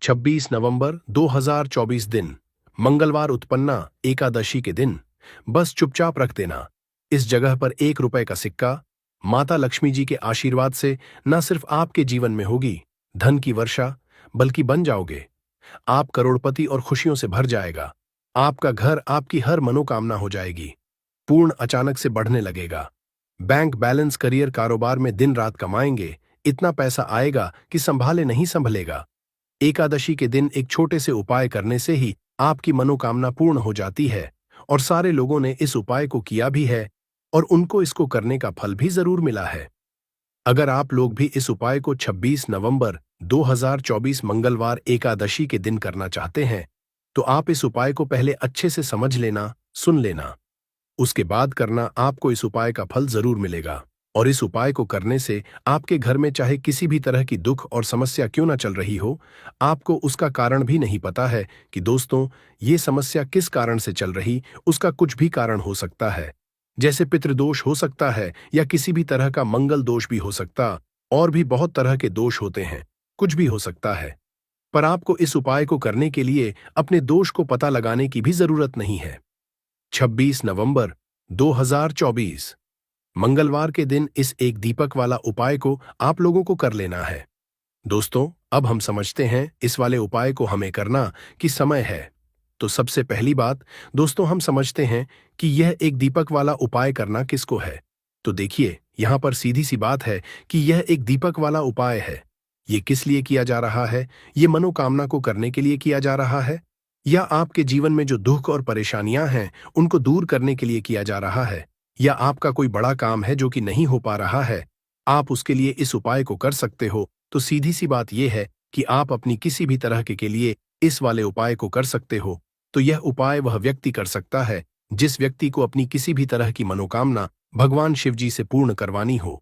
26 नवंबर 2024 दिन मंगलवार उत्पन्ना एकादशी के दिन बस चुपचाप रख देना। इस जगह पर 1 रुपए का सिक्का माता लक्ष्मी जी के आशीर्वाद से न सिर्फ आपके जीवन में होगी धन की वर्षा, बल्कि बन जाओगे आप करोड़पति और खुशियों से भर जाएगा। आपका घर, आपकी हर मनोकामना हो जाएगी पूर्ण, अचानक से बढ़ने लगेगा। बैंक बैलेंस, करियर, कारोबार में दिन रात कमाएंगे, इतना पैसा आएगा कि संभाले नहीं संभलेगा। एकादशी के दिन एक छोटे से उपाय करने से ही आपकी मनोकामना पूर्ण हो जाती है और सारे लोगों ने इस उपाय को किया भी है और उनको इसको करने का फल भी जरूर मिला है। अगर आप लोग भी इस उपाय को 26 नवंबर 2024 मंगलवार एकादशी के दिन करना चाहते हैं तो आप इस उपाय को पहले अच्छे से समझ लेना, सुन लेना, उसके बाद करना। आपको इस उपाय का फल जरूर मिलेगा और इस उपाय को करने से आपके घर में चाहे किसी भी तरह की दुख और समस्या क्यों ना चल रही हो, आपको उसका कारण भी नहीं पता है कि दोस्तों ये समस्या किस कारण से चल रही, उसका कुछ भी कारण हो सकता है। जैसे पितृदोष हो सकता है या किसी भी तरह का मंगल दोष भी हो सकता, और भी बहुत तरह के दोष होते हैं, कुछ भी हो सकता है। पर आपको इस उपाय को करने के लिए अपने दोष को पता लगाने की भी जरूरत नहीं है। 26 नवंबर 2024 मंगलवार के दिन इस एक दीपक वाला उपाय को आप लोगों को कर लेना है। दोस्तों अब हम समझते हैं इस वाले उपाय को हमें करना कि समय है। तो सबसे पहली बात दोस्तों, हम समझते हैं कि यह एक दीपक वाला उपाय करना किसको है। तो देखिए यहां पर सीधी सी बात है कि यह एक दीपक वाला उपाय है। ये किस लिए किया जा रहा है? ये मनोकामना को करने के लिए किया जा रहा है या आपके जीवन में जो दुख और परेशानियां हैं उनको दूर करने के लिए किया जा रहा है, या आपका कोई बड़ा काम है जो कि नहीं हो पा रहा है, आप उसके लिए इस उपाय को कर सकते हो। तो सीधी सी बात यह है कि आप अपनी किसी भी तरह के लिए इस वाले उपाय को कर सकते हो। तो यह उपाय वह व्यक्ति कर सकता है जिस व्यक्ति को अपनी किसी भी तरह की मनोकामना भगवान शिव जी से पूर्ण करवानी हो।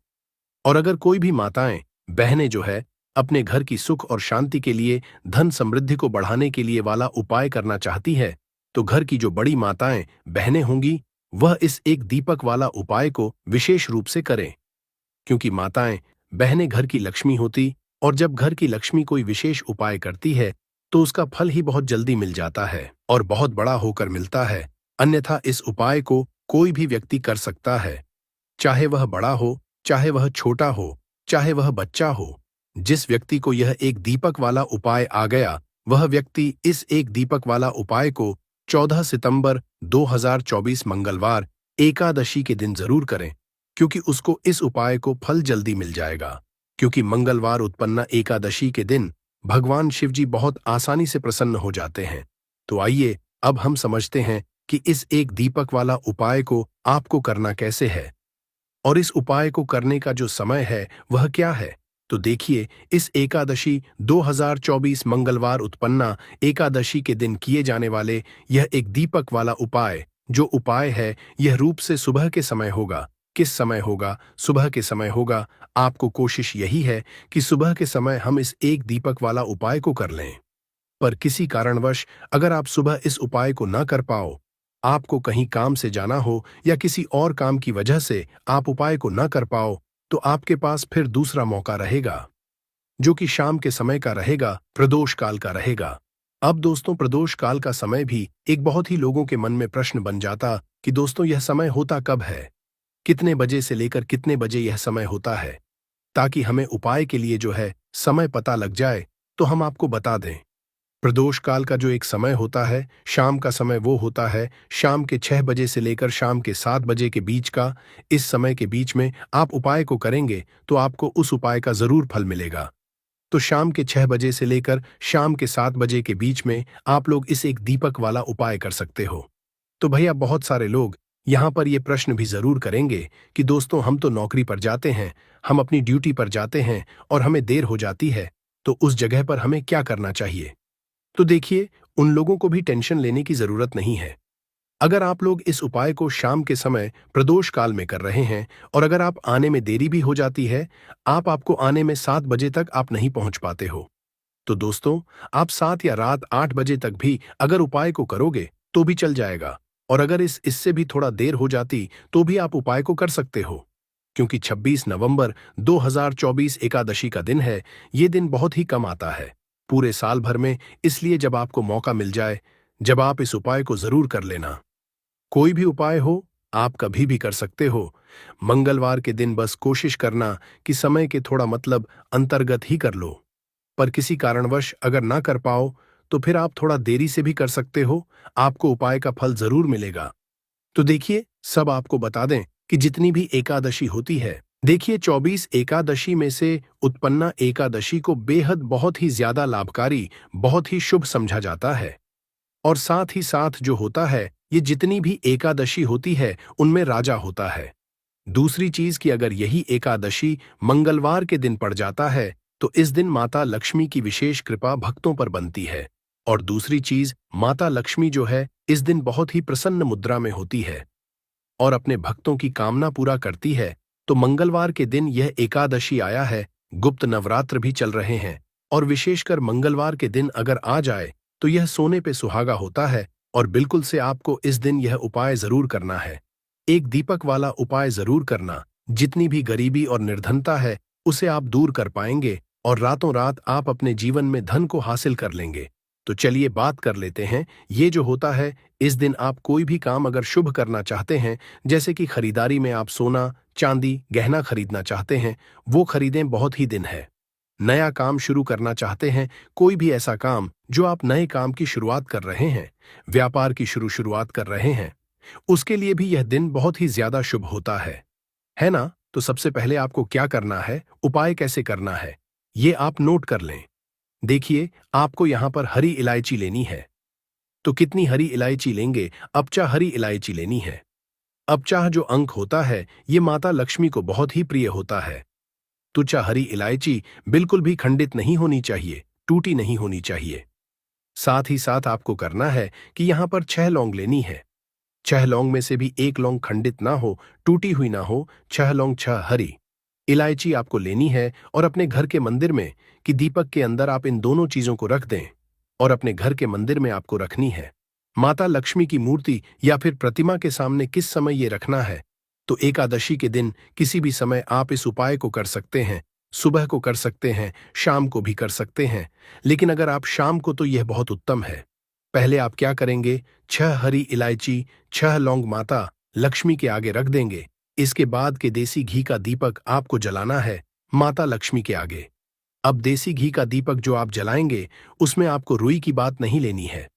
और अगर कोई भी माताएं, बहनें जो है अपने घर की सुख और शांति के लिए, धन समृद्धि को बढ़ाने के लिए वाला उपाय करना चाहती है, तो घर की जो बड़ी माताएं, बहनें होंगी वह इस एक दीपक वाला उपाय को विशेष रूप से करें। क्योंकि माताएं, बहनें घर की लक्ष्मी होती, और जब घर की लक्ष्मी कोई विशेष उपाय करती है तो उसका फल ही बहुत जल्दी मिल जाता है और बहुत बड़ा होकर मिलता है। अन्यथा इस उपाय को कोई भी व्यक्ति कर सकता है, चाहे वह बड़ा हो, चाहे वह छोटा हो, चाहे वह बच्चा हो। जिस व्यक्ति को यह एक दीपक वाला उपाय आ गया, वह व्यक्ति इस एक दीपक वाला उपाय को 14 सितंबर 2024 मंगलवार एकादशी के दिन जरूर करें, क्योंकि उसको इस उपाय को फल जल्दी मिल जाएगा। क्योंकि मंगलवार उत्पन्ना एकादशी के दिन भगवान शिव जी बहुत आसानी से प्रसन्न हो जाते हैं। तो आइए अब हम समझते हैं कि इस एक दीपक वाला उपाय को आपको करना कैसे है और इस उपाय को करने का जो समय है वह क्या है। तो देखिए, इस एकादशी 2024 मंगलवार उत्पन्ना एकादशी के दिन किए जाने वाले यह एक दीपक वाला उपाय, जो उपाय है यह रूप से सुबह के समय होगा। किस समय होगा? सुबह के समय होगा। आपको कोशिश यही है कि सुबह के समय हम इस एक दीपक वाला उपाय को कर लें। पर किसी कारणवश अगर आप सुबह इस उपाय को न कर पाओ, आपको कहीं काम से जाना हो या किसी और काम की वजह से आप उपाय को न कर पाओ, तो आपके पास फिर दूसरा मौका रहेगा, जो कि शाम के समय का रहेगा, प्रदोष काल का रहेगा। अब दोस्तों, प्रदोष काल का समय भी एक बहुत ही लोगों के मन में प्रश्न बन जाता कि दोस्तों यह समय होता कब है, कितने बजे से लेकर कितने बजे यह समय होता है, ताकि हमें उपाय के लिए जो है समय पता लग जाए तो हम आपको बता दें। प्रदोष काल का जो एक समय होता है, शाम का समय, वो होता है शाम के 6 बजे से लेकर शाम के 7 बजे के बीच का। इस समय के बीच में आप उपाय को करेंगे तो आपको उस उपाय का जरूर फल मिलेगा। तो शाम के 6 बजे से लेकर शाम के 7 बजे के बीच में आप लोग इस एक दीपक वाला उपाय कर सकते हो। तो भैया बहुत सारे लोग यहाँ पर ये प्रश्न भी जरूर करेंगे कि दोस्तों हम तो नौकरी पर जाते हैं, हम अपनी ड्यूटी पर जाते हैं और हमें देर हो जाती है, तो उस जगह पर हमें क्या करना चाहिए? तो देखिए, उन लोगों को भी टेंशन लेने की जरूरत नहीं है। अगर आप लोग इस उपाय को शाम के समय प्रदोष काल में कर रहे हैं और अगर आप आने में देरी भी हो जाती है, आपको आने में 7 बजे तक आप नहीं पहुंच पाते हो, तो दोस्तों आप 7 या रात 8 बजे तक भी अगर उपाय को करोगे तो भी चल जाएगा। और अगर इससे भी थोड़ा देर हो जाती तो भी आप उपाय को कर सकते हो, क्योंकि 26 नवंबर 2024 एकादशी का दिन है। ये दिन बहुत ही कम आता है। पूरे साल भर में, इसलिए जब आपको मौका मिल जाए, जब आप इस उपाय को जरूर कर लेना। कोई भी उपाय हो, आप कभी भी कर सकते हो। मंगलवार के दिन बस कोशिश करना कि समय के थोड़ा मतलब अंतर्गत ही कर लो। पर किसी कारणवश अगर ना कर पाओ, तो फिर आप थोड़ा देरी से भी कर सकते हो, आपको उपाय का फल जरूर मिलेगा। तो देखिए, सब आपको बता दें कि जितनी भी एकादशी होती है, देखिए 24 एकादशी में से उत्पन्ना एकादशी को बेहद बहुत ही ज्यादा लाभकारी, बहुत ही शुभ समझा जाता है। और साथ ही साथ जो होता है, ये जितनी भी एकादशी होती है उनमें राजा होता है। दूसरी चीज कि अगर यही एकादशी मंगलवार के दिन पड़ जाता है, तो इस दिन माता लक्ष्मी की विशेष कृपा भक्तों पर बनती है। और दूसरी चीज, माता लक्ष्मी जो है इस दिन बहुत ही प्रसन्न मुद्रा में होती है और अपने भक्तों की कामना पूरा करती है। तो मंगलवार के दिन यह एकादशी आया है, गुप्त नवरात्र भी चल रहे हैं, और विशेषकर मंगलवार के दिन अगर आ जाए तो यह सोने पे सुहागा होता है। और बिल्कुल से आपको इस दिन यह उपाय जरूर करना है। एक दीपक वाला उपाय जरूर करना। जितनी भी गरीबी और निर्धनता है, उसे आप दूर कर पाएंगे और रातों रात आप अपने जीवन में धन को हासिल कर लेंगे। तो चलिए बात कर लेते हैं। ये जो होता है, इस दिन आप कोई भी काम अगर शुभ करना चाहते हैं, जैसे कि खरीदारी में आप सोना, चांदी, गहना खरीदना चाहते हैं, वो खरीदें, बहुत ही दिन है। नया काम शुरू करना चाहते हैं, कोई भी ऐसा काम जो आप नए काम की शुरुआत कर रहे हैं, व्यापार की शुरुआत कर रहे हैं, उसके लिए भी यह दिन बहुत ही ज्यादा शुभ होता है ना? तो सबसे पहले आपको क्या करना है, उपाय कैसे करना है, ये आप नोट कर लें। देखिए, आपको यहां पर हरी इलायची लेनी है। तो कितनी हरी इलायची लेंगे? अपचा हरी इलायची लेनी है। अपचा जो अंक होता है, ये माता लक्ष्मी को बहुत ही प्रिय होता है। तुचा हरी इलायची बिल्कुल भी खंडित नहीं होनी चाहिए, टूटी नहीं होनी चाहिए। साथ ही साथ आपको करना है कि यहां पर 6 लौंग लेनी है। 6 लौंग में से भी एक लौंग खंडित ना हो, टूटी हुई ना हो, 6 लौंग 6 हरी इलायची आपको लेनी है। और अपने घर के मंदिर में कि दीपक के अंदर आप इन दोनों चीजों को रख दें, और अपने घर के मंदिर में आपको रखनी है। माता लक्ष्मी की मूर्ति या फिर प्रतिमा के सामने किस समय ये रखना है? तो एकादशी के दिन किसी भी समय आप इस उपाय को कर सकते हैं। सुबह को कर सकते हैं, शाम को भी कर सकते हैं, लेकिन अगर आप शाम को, तो यह बहुत उत्तम है। पहले आप क्या करेंगे, 6 हरी इलायची, 6 लौंग माता लक्ष्मी के आगे रख देंगे। इसके बाद के देसी घी का दीपक आपको जलाना है माता लक्ष्मी के आगे। अब देसी घी का दीपक जो आप जलाएंगे, उसमें आपको रुई की बात नहीं लेनी है।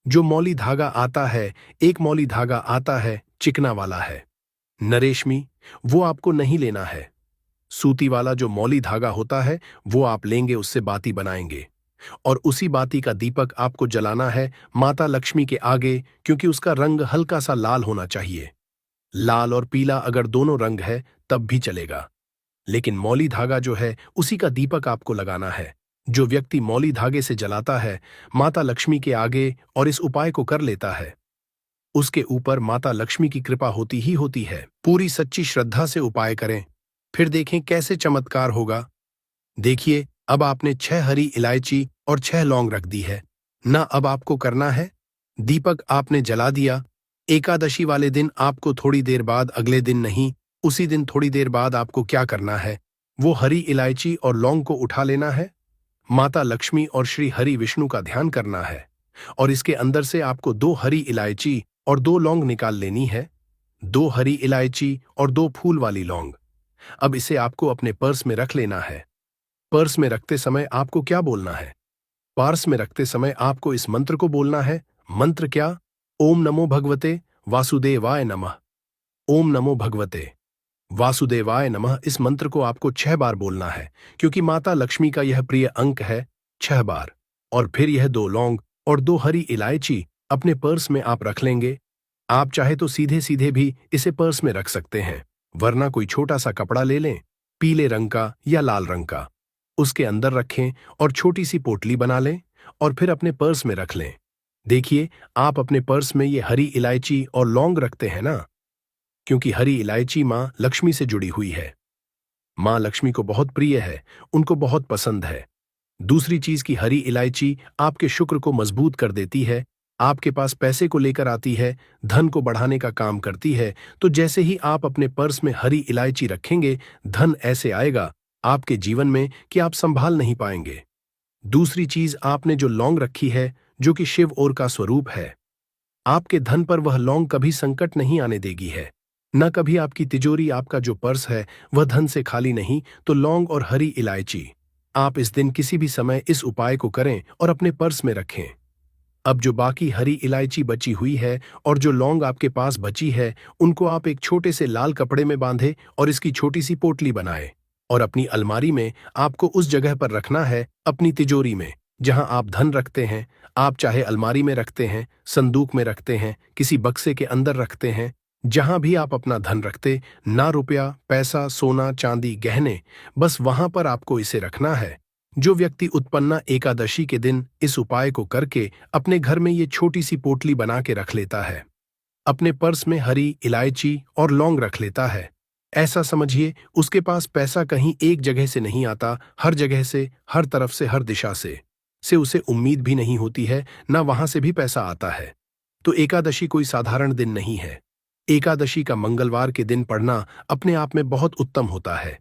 जो मौली धागा आता है, एक मौली धागा आता है, चिकना वाला है, नरेशमी, वो आपको नहीं लेना है। सूती वाला जो मौली धागा होता है, वो आप लेंगे, उससे बाती बनाएंगे और उसी बाती का दीपक आपको जलाना है माता लक्ष्मी के आगे, क्योंकि उसका रंग हल्का सा लाल होना चाहिए। लाल और पीला अगर दोनों रंग है तब भी चलेगा, लेकिन मौली धागा जो है उसी का दीपक आपको लगाना है। जो व्यक्ति मौली धागे से जलाता है माता लक्ष्मी के आगे और इस उपाय को कर लेता है, उसके ऊपर माता लक्ष्मी की कृपा होती ही होती है। पूरी सच्ची श्रद्धा से उपाय करें, फिर देखें कैसे चमत्कार होगा। देखिए, अब आपने 6 हरी इलायची और 6 लौंग रख दी है ना। अब आपको करना है, दीपक आपने जला दिया। एकादशी वाले दिन आपको थोड़ी देर बाद, अगले दिन नहीं, उसी दिन थोड़ी देर बाद आपको क्या करना है, वो हरी इलायची और लौंग को उठा लेना है। माता लक्ष्मी और श्री हरि विष्णु का ध्यान करना है और इसके अंदर से आपको 2 हरी इलायची और 2 लौंग निकाल लेनी है। 2 हरी इलायची और 2 फूल वाली लौंग। अब इसे आपको अपने पर्स में रख लेना है। पर्स में रखते समय आपको क्या बोलना है? पर्स में रखते समय आपको इस मंत्र को बोलना है। मंत्र क्या? ओम नमो भगवते वासुदेवाय नमः। ओम नमो भगवते वासुदेवाय नमः। इस मंत्र को आपको 6 बार बोलना है, क्योंकि माता लक्ष्मी का यह प्रिय अंक है, 6 बार। और फिर यह 2 लौंग और 2 हरी इलायची अपने पर्स में आप रख लेंगे। आप चाहे तो सीधे सीधे भी इसे पर्स में रख सकते हैं, वरना कोई छोटा सा कपड़ा ले लें, पीले रंग का या लाल रंग का, उसके अंदर रखें और छोटी सी पोटली बना लें और फिर अपने पर्स में रख लें। देखिए, आप अपने पर्स में ये हरी इलायची और लौंग रखते हैं ना, क्योंकि हरी इलायची माँ लक्ष्मी से जुड़ी हुई है। माँ लक्ष्मी को बहुत प्रिय है, उनको बहुत पसंद है। दूसरी चीज की हरी इलायची आपके शुक्र को मजबूत कर देती है, आपके पास पैसे को लेकर आती है, धन को बढ़ाने का काम करती है। तो जैसे ही आप अपने पर्स में हरी इलायची रखेंगे, धन ऐसे आएगा आपके जीवन में कि आप संभाल नहीं पाएंगे। दूसरी चीज, आपने जो लौंग रखी है, जो कि शिव और का स्वरूप है, आपके धन पर वह लौंग कभी संकट नहीं आने देगी है। न कभी आपकी तिजोरी, आपका जो पर्स है वह धन से खाली नहीं। तो लौंग और हरी इलायची आप इस दिन किसी भी समय इस उपाय को करें और अपने पर्स में रखें। अब जो बाकी हरी इलायची बची हुई है और जो लौंग आपके पास बची है, उनको आप एक छोटे से लाल कपड़े में बांधे और इसकी छोटी सी पोटली बनाए और अपनी अलमारी में आपको उस जगह पर रखना है, अपनी तिजोरी में, जहां आप धन रखते हैं। आप चाहे अलमारी में रखते हैं, संदूक में रखते हैं, किसी बक्से के अंदर रखते हैं, जहां भी आप अपना धन रखते, ना रुपया, पैसा, सोना, चांदी, गहने, बस वहां पर आपको इसे रखना है। जो व्यक्ति उत्पन्ना एकादशी के दिन इस उपाय को करके अपने घर में ये छोटी सी पोटली बना के रख लेता है, अपने पर्स में हरी इलायची और लौंग रख लेता है, ऐसा समझिए उसके पास पैसा कहीं एक जगह से नहीं आता, हर जगह से, हर तरफ से, हर दिशा से उसे उम्मीद भी नहीं होती है, ना वहां से भी पैसा आता है। तो एकादशी कोई साधारण दिन नहीं है। एकादशी का मंगलवार के दिन पढ़ना अपने आप में बहुत उत्तम होता है,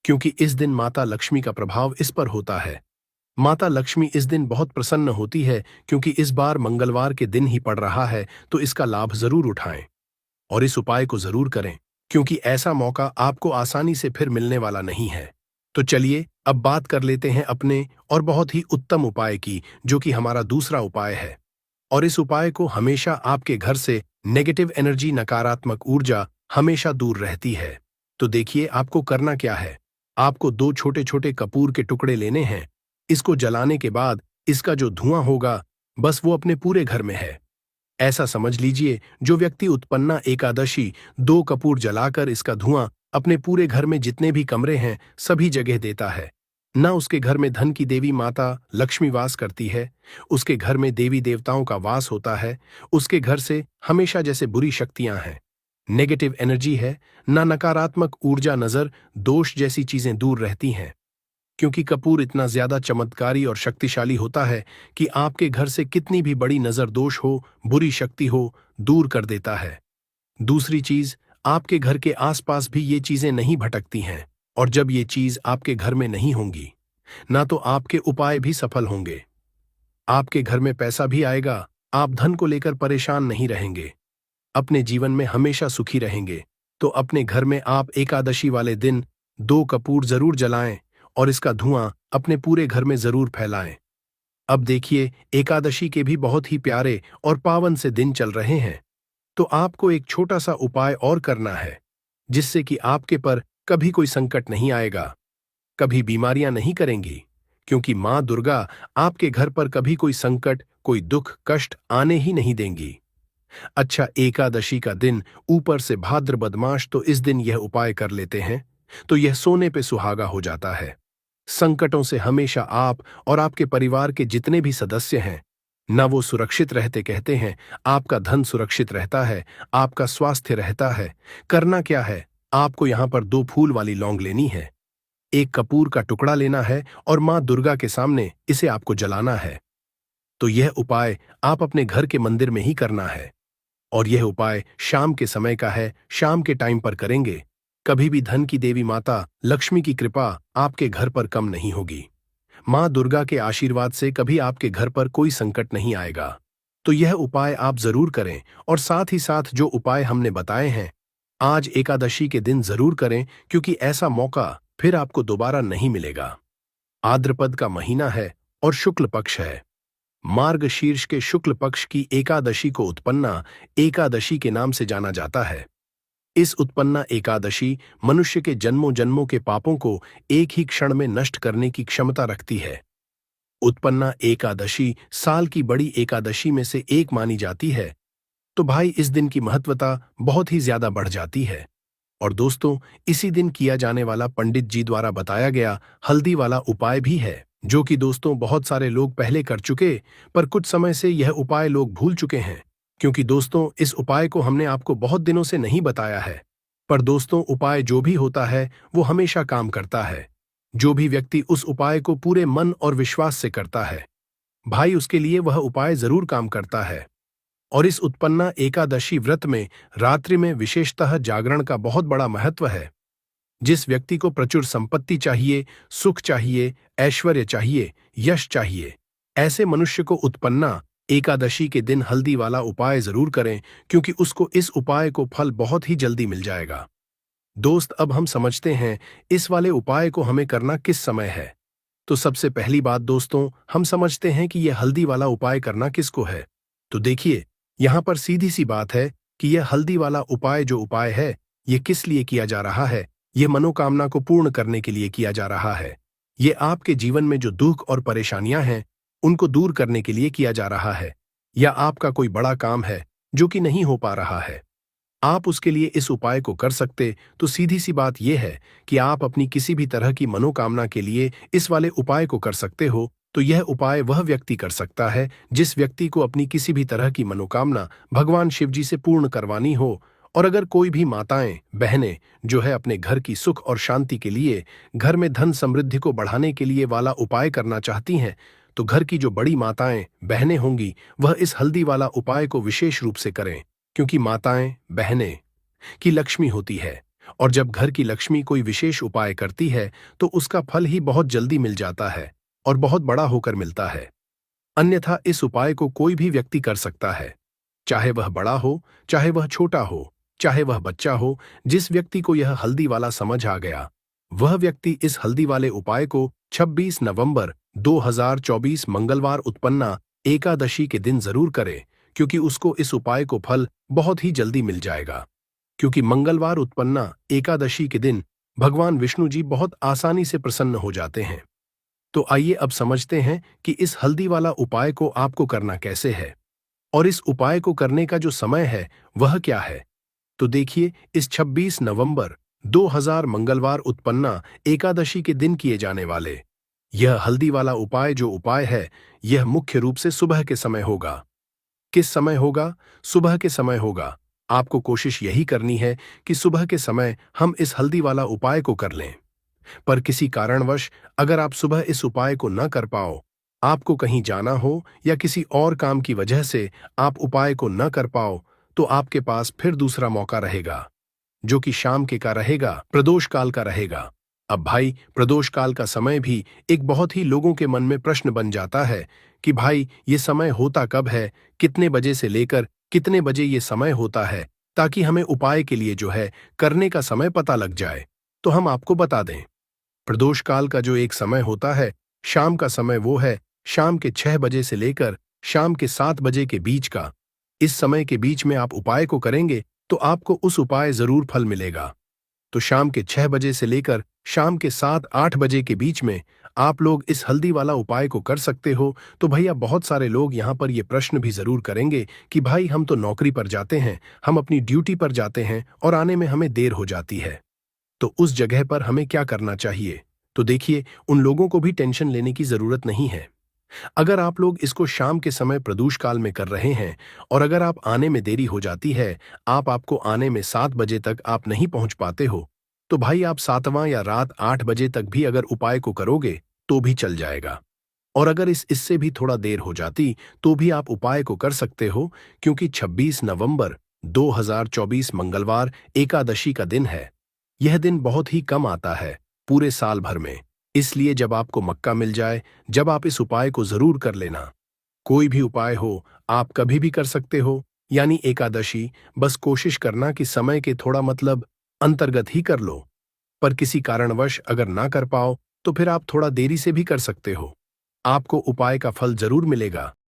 क्योंकि इस दिन माता लक्ष्मी का प्रभाव इस पर होता है। माता लक्ष्मी इस दिन बहुत प्रसन्न होती है, क्योंकि इस बार मंगलवार के दिन ही पड़ रहा है, तो इसका लाभ जरूर उठाएं और इस उपाय को जरूर करें, क्योंकि ऐसा मौका आपको आसानी से फिर मिलने वाला नहीं है। तो चलिए अब बात कर लेते हैं अपने और बहुत ही उत्तम उपाय की, जो कि हमारा दूसरा उपाय है। और इस उपाय को हमेशा आपके घर से नेगेटिव एनर्जी, नकारात्मक ऊर्जा हमेशा दूर रहती है। तो देखिए आपको करना क्या है। आपको 2 छोटे छोटे कपूर के टुकड़े लेने हैं। इसको जलाने के बाद इसका जो धुआं होगा, बस वो अपने पूरे घर में है। ऐसा समझ लीजिए जो व्यक्ति उत्पन्ना एकादशी 2 कपूर जलाकर इसका धुआं अपने पूरे घर में जितने भी कमरे हैं सभी जगह देता है, न उसके घर में धन की देवी माता लक्ष्मी वास करती है, उसके घर में देवी देवताओं का वास होता है, उसके घर से हमेशा जैसे बुरी शक्तियां हैं, नेगेटिव एनर्जी है, ना नकारात्मक ऊर्जा, नजर दोष जैसी चीजें दूर रहती हैं। क्योंकि कपूर इतना ज्यादा चमत्कारी और शक्तिशाली होता है कि आपके घर से कितनी भी बड़ी नजर दोष हो, बुरी शक्ति हो, दूर कर देता है। दूसरी चीज, आपके घर के आसपास भी ये चीजें नहीं भटकती हैं, और जब ये चीज आपके घर में नहीं होंगी, ना तो आपके उपाय भी सफल होंगे। आपके घर में पैसा भी आएगा, आप धन को लेकर परेशान नहीं रहेंगे, अपने जीवन में हमेशा सुखी रहेंगे। तो अपने घर में आप एकादशी वाले दिन 2 कपूर जरूर जलाएं और इसका धुआं अपने पूरे घर में जरूर फैलाएं। अब देखिए एकादशी के भी बहुत ही प्यारे और पावन से दिन चल रहे हैं, तो आपको एक छोटा सा उपाय और करना है, जिससे कि आपके पर कभी कोई संकट नहीं आएगा, कभी बीमारियां नहीं करेंगी, क्योंकि मां दुर्गा आपके घर पर कभी कोई संकट, कोई दुख, कष्ट आने ही नहीं देंगी। अच्छा, एकादशी का दिन ऊपर से भाद्र बदमाश, तो इस दिन यह उपाय कर लेते हैं तो यह सोने पे सुहागा हो जाता है। संकटों से हमेशा आप और आपके परिवार के जितने भी सदस्य हैं, न वो सुरक्षित रहते। कहते हैं आपका धन सुरक्षित रहता है, आपका स्वास्थ्य रहता है। करना क्या है, आपको यहां पर 2 फूल वाली लौंग लेनी है, 1 कपूर का टुकड़ा लेना है और मां दुर्गा के सामने इसे आपको जलाना है। तो यह उपाय आप अपने घर के मंदिर में ही करना है, और यह उपाय शाम के समय का है, शाम के टाइम पर करेंगे। कभी भी धन की देवी माता लक्ष्मी की कृपा आपके घर पर कम नहीं होगी। मां दुर्गा के आशीर्वाद से कभी आपके घर पर कोई संकट नहीं आएगा। तो यह उपाय आप जरूर करें, और साथ ही साथ जो उपाय हमने बताए हैं आज एकादशी के दिन जरूर करें, क्योंकि ऐसा मौका फिर आपको दोबारा नहीं मिलेगा। आद्रपद का महीना है और शुक्ल पक्ष है। मार्ग शीर्ष के शुक्ल पक्ष की एकादशी को उत्पन्ना एकादशी के नाम से जाना जाता है। इस उत्पन्ना एकादशी मनुष्य के जन्मों जन्मों के पापों को एक ही क्षण में नष्ट करने की क्षमता रखती है। उत्पन्ना एकादशी साल की बड़ी एकादशी में से एक मानी जाती है। तो भाई इस दिन की महत्वता बहुत ही ज्यादा बढ़ जाती है। और दोस्तों, इसी दिन किया जाने वाला पंडित जी द्वारा बताया गया हल्दी वाला उपाय भी है, जो कि दोस्तों बहुत सारे लोग पहले कर चुके, पर कुछ समय से यह उपाय लोग भूल चुके हैं, क्योंकि दोस्तों इस उपाय को हमने आपको बहुत दिनों से नहीं बताया है। पर दोस्तों उपाय जो भी होता है वो हमेशा काम करता है। जो भी व्यक्ति उस उपाय को पूरे मन और विश्वास से करता है, भाई उसके लिए वह उपाय जरूर काम करता है। और इस उत्पन्ना एकादशी व्रत में रात्रि में विशेषतः जागरण का बहुत बड़ा महत्व है। जिस व्यक्ति को प्रचुर संपत्ति चाहिए, सुख चाहिए, ऐश्वर्य चाहिए, यश चाहिए, ऐसे मनुष्य को उत्पन्ना एकादशी के दिन हल्दी वाला उपाय जरूर करें, क्योंकि उसको इस उपाय को फल बहुत ही जल्दी मिल जाएगा। दोस्त, अब हम समझते हैं इस वाले उपाय को हमें करना किस समय है। तो सबसे पहली बात दोस्तों, हम समझते हैं कि यह हल्दी वाला उपाय करना किसको है। तो देखिए, यहां पर सीधी सी बात है कि यह हल्दी वाला उपाय जो उपाय है, यह किस लिए किया जा रहा है। यह मनोकामना को पूर्ण करने के लिए किया जा रहा है। यह आपके जीवन में जो दुख और परेशानियां हैं, उनको दूर करने के लिए किया जा रहा है। या आपका कोई बड़ा काम है जो कि नहीं हो पा रहा है, आप उसके लिए इस उपाय को कर सकते। तो सीधी सी बात यह है कि आप अपनी किसी भी तरह की मनोकामना के लिए इस वाले उपाय को कर सकते हो। तो यह उपाय वह व्यक्ति कर सकता है जिस व्यक्ति को अपनी किसी भी तरह की मनोकामना भगवान शिव जी से पूर्ण करवानी हो। और अगर कोई भी माताएं बहनें जो है अपने घर की सुख और शांति के लिए, घर में धन समृद्धि को बढ़ाने के लिए वाला उपाय करना चाहती हैं, तो घर की जो बड़ी माताएं बहनें होंगी वह इस हल्दी वाला उपाय को विशेष रूप से करें, क्योंकि माताएं बहनें की लक्ष्मी होती है। और जब घर की लक्ष्मी कोई विशेष उपाय करती है तो उसका फल ही बहुत जल्दी मिल जाता है और बहुत बड़ा होकर मिलता है। अन्यथा इस उपाय को कोई भी व्यक्ति कर सकता है, चाहे वह बड़ा हो, चाहे वह छोटा हो, चाहे वह बच्चा हो। जिस व्यक्ति को यह हल्दी वाला समझ आ गया, वह व्यक्ति इस हल्दी वाले उपाय को 26 नवंबर 2024 मंगलवार उत्पन्ना एकादशी के दिन जरूर करे, क्योंकि उसको इस उपाय को फल बहुत ही जल्दी मिल जाएगा। क्योंकि मंगलवार उत्पन्ना एकादशी के दिन भगवान विष्णु जी बहुत आसानी से प्रसन्न हो जाते हैं। तो आइए अब समझते हैं कि इस हल्दी वाला उपाय को आपको करना कैसे है और इस उपाय को करने का जो समय है वह क्या है। तो देखिए, इस 26 नवंबर 2000 मंगलवार उत्पन्ना एकादशी के दिन किए जाने वाले यह हल्दी वाला उपाय जो उपाय है, यह मुख्य रूप से सुबह के समय होगा। किस समय होगा? सुबह के समय होगा। आपको कोशिश यही करनी है कि सुबह के समय हम इस हल्दी वाला उपाय को कर लें। पर किसी कारणवश अगर आप सुबह इस उपाय को न कर पाओ, आपको कहीं जाना हो या किसी और काम की वजह से आप उपाय को न कर पाओ, तो आपके पास फिर दूसरा मौका रहेगा, जो कि शाम के का रहेगा, प्रदोष काल का रहेगा। अब भाई, प्रदोष काल का समय भी एक बहुत ही लोगों के मन में प्रश्न बन जाता है कि भाई ये समय होता कब है, कितने बजे से लेकर कितने बजे ये समय होता है, ताकि हमें उपाय के लिए जो है करने का समय पता लग जाए। तो हम आपको बता दें, प्रदोष काल का जो एक समय होता है, शाम का समय, वो है शाम के 6 बजे से लेकर शाम के 7 बजे के बीच का। इस समय के बीच में आप उपाय को करेंगे तो आपको उस उपाय जरूर फल मिलेगा। तो शाम के 6 बजे से लेकर शाम के 7-8 बजे के बीच में आप लोग इस हल्दी वाला उपाय को कर सकते हो। तो भैया, बहुत सारे लोग यहाँ पर ये प्रश्न भी जरूर करेंगे कि भाई हम तो नौकरी पर जाते हैं, हम अपनी ड्यूटी पर जाते हैं और आने में हमें देर हो जाती है, तो उस जगह पर हमें क्या करना चाहिए। तो देखिए, उन लोगों को भी टेंशन लेने की जरूरत नहीं है। अगर आप लोग इसको शाम के समय प्रदोष काल में कर रहे हैं और अगर आप आने में देरी हो जाती है, आपको आने में 7 बजे तक आप नहीं पहुंच पाते हो, तो भाई आप 7वां या रात 8 बजे तक भी अगर उपाय को करोगे तो भी चल जाएगा। और अगर इससे भी थोड़ा देर हो जाती तो भी आप उपाय को कर सकते हो, क्योंकि 26 नवंबर 2024 मंगलवार एकादशी का दिन है। यह दिन बहुत ही कम आता है पूरे साल भर में, इसलिए जब आपको मौका मिल जाए, जब आप इस उपाय को जरूर कर लेना। कोई भी उपाय हो, आप कभी भी कर सकते हो, यानी एकादशी, बस कोशिश करना कि समय के थोड़ा मतलब अंतर्गत ही कर लो। पर किसी कारणवश अगर ना कर पाओ तो फिर आप थोड़ा देरी से भी कर सकते हो, आपको उपाय का फल जरूर मिलेगा।